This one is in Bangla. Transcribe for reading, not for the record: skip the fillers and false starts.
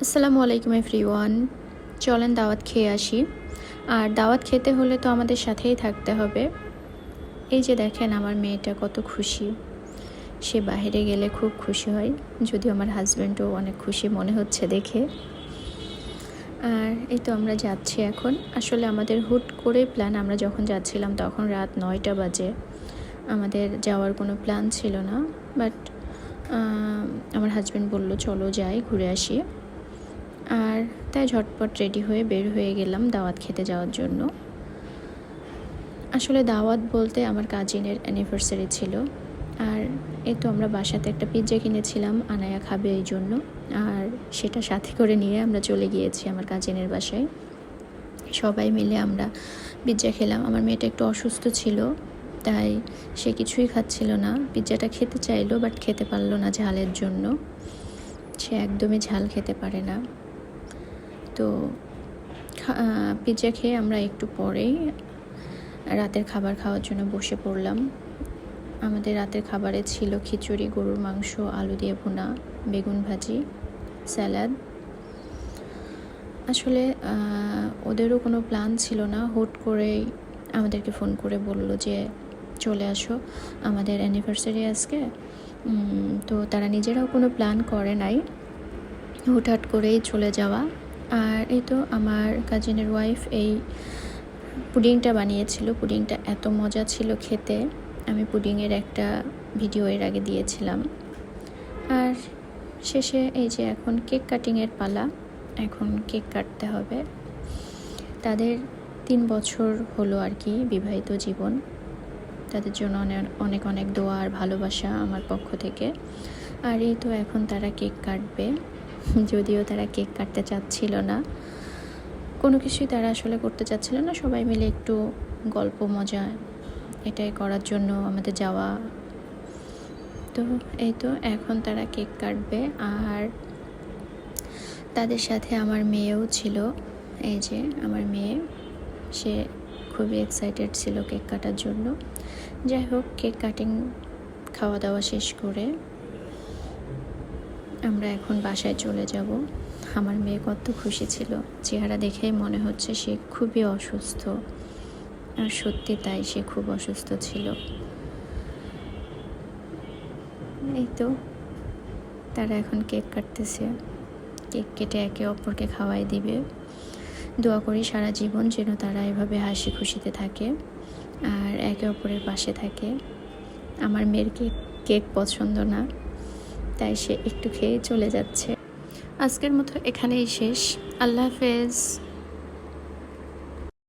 আসসালামু আলাইকুম এভরিওয়ান। চলেন দাওয়াত খেয়ে আসি। আর দাওয়াত খেতে হলে তো আমাদের সাথেই থাকতে হবে। এই যে দেখেন আমার মেয়েটা কত খুশি। সে বাইরে গেলে খুব খুশি হয়, যদিও আমার হাজব্যান্ডও অনেক খুশি মনে হচ্ছে দেখে। আর এই তো আমরা যাচ্ছি এখন। আসলে আমাদের হুট করে প্ল্যান, আমরা যখন যাচ্ছিলাম তখন রাত 9টা বাজে। আমাদের যাওয়ার কোনো প্ল্যান ছিল না, বাট আমার হাজব্যান্ড বলল চলো যাই, ঘুরে আসি। আর তাই ঝটপট রেডি হয়ে বের হয়ে গেলাম দাওয়াত খেতে যাওয়ার জন্য। আসলে দাওয়াত বলতে আমার কাজিনের অ্যানিভার্সারি ছিল। আর এই তো আমরা বাসাতে একটা পিৎজা কিনেছিলাম, আনায়া খাবে এই জন্য। আর সেটা সাথে করে নিয়ে আমরা চলে গিয়েছি আমার কাজিনের বাসায়। সবাই মিলে আমরা পিৎজা খেলাম। আমার মেয়েটা একটু অসুস্থ ছিল, তাই সে কিছুই খাচ্ছিল না। পিৎজাটা খেতে চাইলো, বাট খেতে পারলো না ঝালের জন্য। সে একদমই ঝাল খেতে পারে না। তো পিৎজা খেয়ে আমরা একটু পরেই রাতের খাবার খাওয়ার জন্য বসে পড়লাম। আমাদের রাতের খাবারে ছিল খিচুড়ি, গরুর মাংস, আলু দিয়ে ভুনা, বেগুন ভাজি, স্যালাড। আসলে ওদেরও কোনো প্ল্যান ছিল না, হুট করেই আমাদেরকে ফোন করে বলল যে চলে আসো, আমাদের অ্যানিভার্সারি আজকে। তো তারা নিজেরাও কোনো প্ল্যান করে নাই, হুটহাট করেই চলে যাওয়া। আর এই তো আমার কাজিনের ওয়াইফ এই পুডিংটা বানিয়েছিল। পুডিংটা এত মজা ছিল খেতে, আমি পুডিংয়ের একটা ভিডিও এর আগে দিয়েছিলাম। আর শেষে এই যে এখন কেক কাটিংয়ের পালা। এখন কেক কাটতে হবে। তাদের 3 বছর হলো আর কি বিবাহিত জীবন। তাদের জন্য অনেক অনেক দোয়া আর ভালোবাসা আমার পক্ষ থেকে। আর এই তো এখন তারা কেক কাটবে, যদিও তারা কেক কাটতে চাচ্ছিল না, কোনো কিছুই তারা আসলে করতে চাচ্ছিল না। সবাই মিলে একটু গল্প মজা এটাই করার জন্য আমাদের যাওয়া। তো এই তো এখন তারা কেক কাটবে। আর তাদের সাথে আমার মেয়েও ছিল। এই যে আমার মেয়ে, সে খুবই এক্সাইটেড ছিল কেক কাটার জন্য। যাই হোক, কেক কাটিং খাওয়া দাওয়া শেষ করে আমরা এখন বাসায় চলে যাব। আমার মেয়ে কত খুশি ছিল, চেহারা দেখেই মনে হচ্ছে সে খুবই অসুস্থ। আর সত্যি তাই, সে খুব অসুস্থ ছিল। এই তো তারা এখন কেক কাটতেছে, কেক কেটে একে অপরকে খাওয়াই দিবে। দোয়া করি সারা জীবন যেন তারা এভাবে হাসি খুশিতে থাকে আর একে অপরের পাশে থাকে। আমার মেয়ের কেক পছন্দ না, তাই সে একটু খেয়ে চলে যাচ্ছে। আজকের মতো এখানেই শেষ। আল্লাহ হাফেজ।